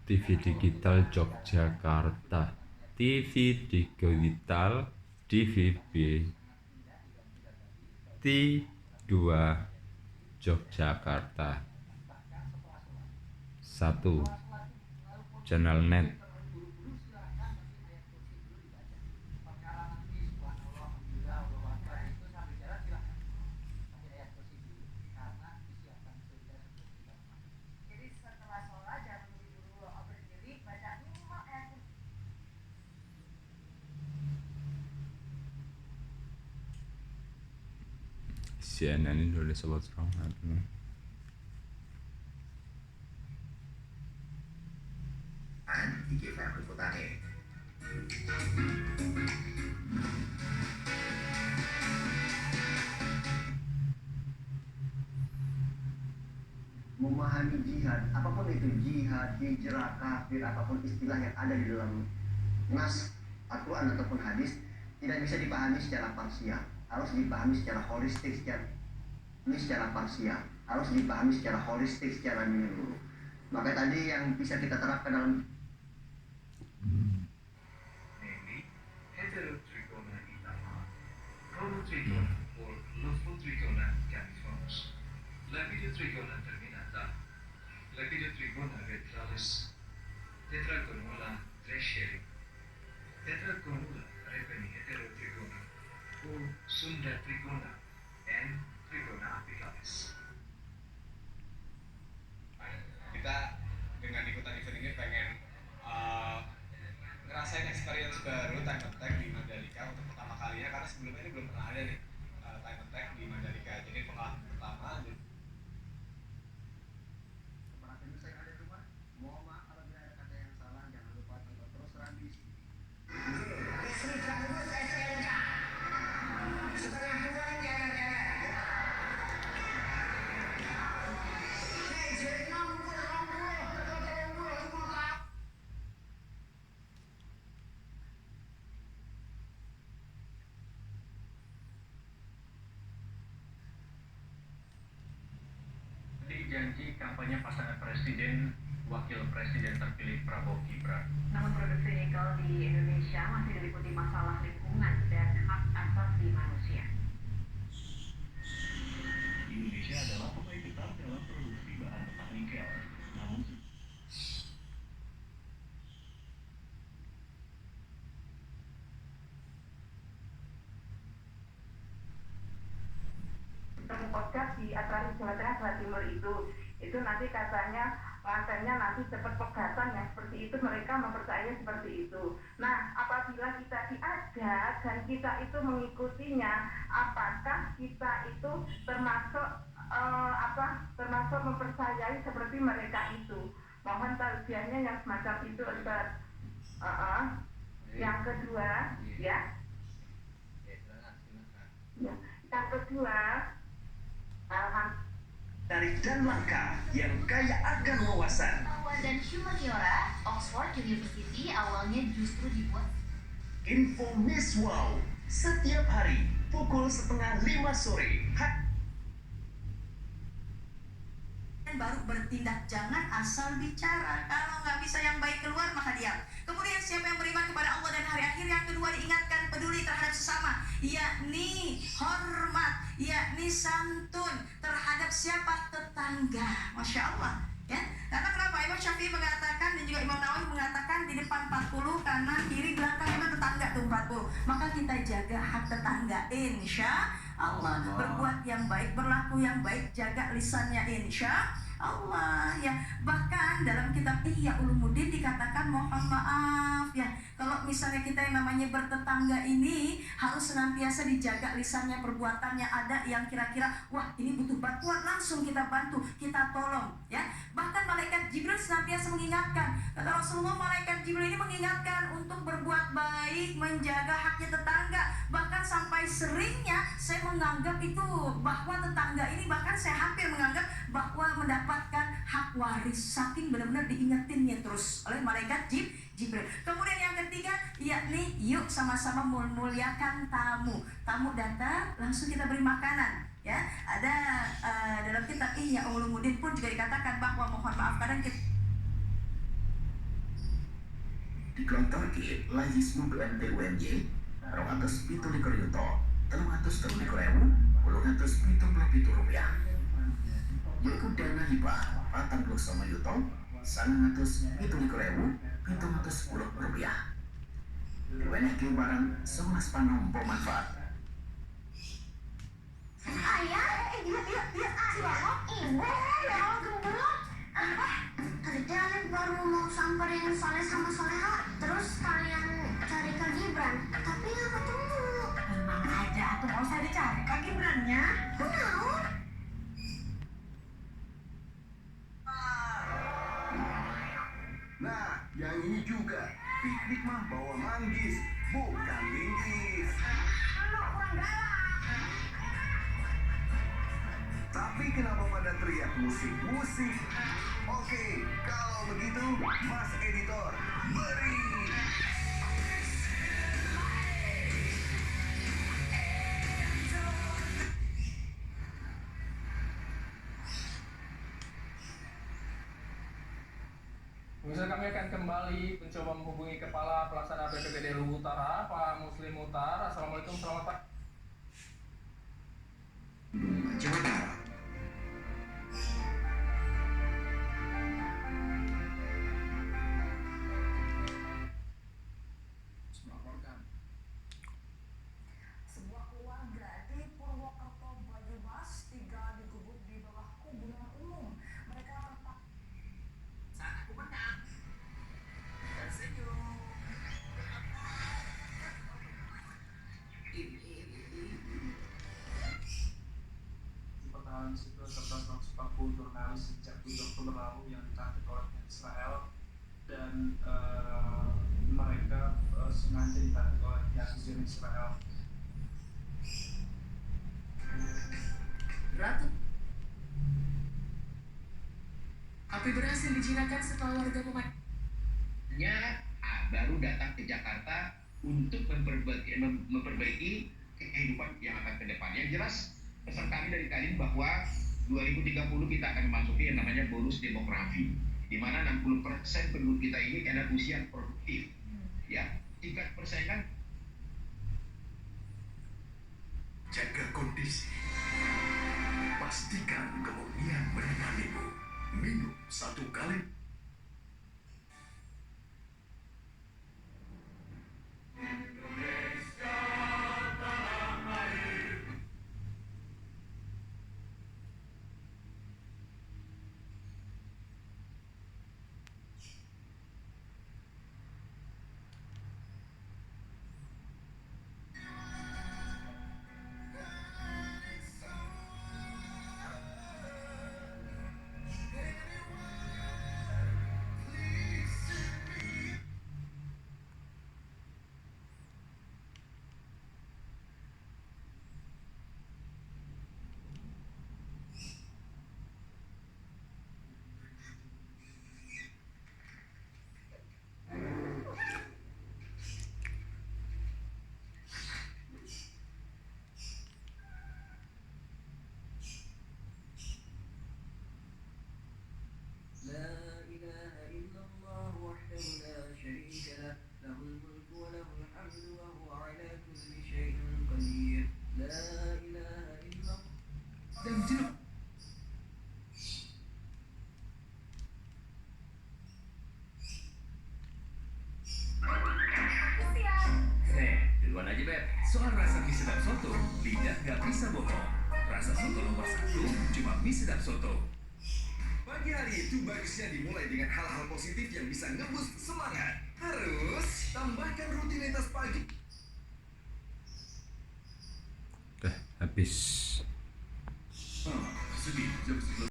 TV Digital Yogyakarta, TV Digital DVB T2 Yogyakarta. 1. Channel Net. CNN Indonesia What's Wrong. Di Kiev berputarnya. Memahami jihad, apapun itu jihad, hijrah, kafir, apapun istilah yang ada di dalam nas Al-Quran ataupun hadis tidak bisa dipahami secara parsial, harus dipahami secara holistik, secara parsial, harus dipahami secara holistik, secara menyeluruh. Maka tadi yang bisa kita terapkan dalam namely heterotrigona itama, prototrigona or morphotrigona caniformis, lapidotrigona terminata, lapidotrigona ventralis, tetragonula tertiary, tetragonula repeni heterotrigona or sundatrigona and trigona apicalis. Kita dengan ikutan event ini pengen ngerasain experience baru time attack di Mandalika untuk pertama kalinya, karena sebelumnya ini belum pernah ada nih time attack di Mandalika. Jadi pengalaman pertama. para pemirsa yang ada di rumah, mohon maaf kalau ada kata yang salah, jangan lupa tonton terus Rambis. Janji kampanye pasangan presiden wakil presiden terpilih Prabowo Gibran. Namun produksi nikel di Indonesia masih diliputi masalah lingkungan dan hak asasi manusia. Indonesia adalah pemain besar dalam produksi bahan mentah nikel. Namun Podcast di Atraris Jawa Tengah Jawa Timur itu nanti katanya kontennya nanti cepat pegatan yang seperti itu, mereka mempercayai seperti itu. Nah, apabila kita diajak dan kita itu mengikutinya, apakah kita itu termasuk termasuk mempercayai seperti mereka itu? Mohon tausiahnya yang semacam itu, Ustaz. Yang kedua, ya. Yang kedua, Tarik dan langkah yang kaya akan wawasan. Dan humaniora, Oxford University awalnya justru dibuat Info Miss Wow setiap hari pukul 4:30 sore. Baru bertindak, jangan asal bicara. Kalau nggak bisa yang baik keluar maka diam. Kemudian siapa yang beriman kepada Allah dan hari akhir, yang kedua diingatkan peduli terhadap sesama, yakni hormat, yakni santun terhadap siapa? Tetangga. Masya Allah, ya. Karena kenapa? Imam Syafi'i mengatakan dan juga Imam Nawawi mengatakan di depan 40, kanan kiri belakang itu tetangga tuh 40. Maka kita jaga hak tetangga, insya Allah. Berbuat yang baik, berlaku yang baik, jaga lisannya, insya Allah, ya. Bahkan dalam kitab Ihya Ulumuddin dikatakan mohon maaf, ya, kalau misalnya kita yang namanya bertetangga ini harus senantiasa dijaga lisannya, perbuatannya. Ada yang kira-kira wah ini butuh bantuan, langsung kita bantu, kita tolong, ya. Bahkan malaikat Jibril senantiasa mengingatkan. Kata Rasulullah, malaikat Jibril ini mengingatkan untuk berbuat baik, menjaga haknya tetangga. Bahkan sampai seringnya saya menganggap itu bahwa tetangga ini, bahkan saya hampir menganggap bahwa mendapatkan hak waris, saking benar-benar diingetinnya terus oleh malaikat Jibril. Kemudian yang ketiga, yakni yuk sama-sama memuliakan tamu. Tamu datang, langsung kita beri makanan, ya. Ada dalam kitab Ihya Ulumuddin pun juga dikatakan bahwa mohon maaf kadang kita dikelontorke lajismu BMT-UNY 217 yuta 313.877 rupiah. Yaiku dana hibah 49 yuta 917.710 rupiah. Diwenehke barang 11 panompo manfaat. Ayah, lihat, ibu, ya gemblot. Tadi Alif baru mau samperin Soleh sama Soleha, terus kalian cari Kak Gibran, tapi nggak ketemu. Tenang aja, tuh mau saya dicari Kak Gibrannya. Kenapa? Nah, yang ini juga. Piknik mah bawa manggis, bukan linggis. Tapi kenapa pada teriak musik-musik? Oke, kalau begitu, Mas Editor, beri. Pemirsa, kami akan kembali mencoba menghubungi Kepala Pelaksana BPBD Luwu Utara, Pak Muslim Muhtar. Assalamualaikum, selamat pagi. Jawa Barat. Sebuah keluarga di Purwokerto Banyumas tinggal digubuk di bawah kuburan umum. Mereka terpaksa saat aku menang tersenyum. Pertahanan sipil serta 140 jurnalis sejak 7 Oktober lalu yang ditangkap oleh Israel, dan mereka sengaja ditangkap oleh pihak Israel. Ratu api berhasil dijinakan setelah warga baru datang ke Jakarta untuk memperbaiki kehidupan yang akan ke depan. Yang jelas pesan kami dari Kadin bahwa 2030 kita akan memasuki yang namanya bonus demografi, di mana 60% penduduk kita ini adalah usia produktif. Ya, tingkat persaingan. Jaga kondisi. Pastikan kemudian menemanimu. Minum 1 kali. Duluan aja, Beb. Soal rasa mie sedap soto, lidah gak bisa bohong. Rasa soto nomor 1 cuma mie sedap soto. Pagi hari itu bagusnya dimulai dengan hal-hal positif yang bisa ngeboost semangat. Harus tambahkan rutinitas pagi. Udah habis. Sedih, jam 11.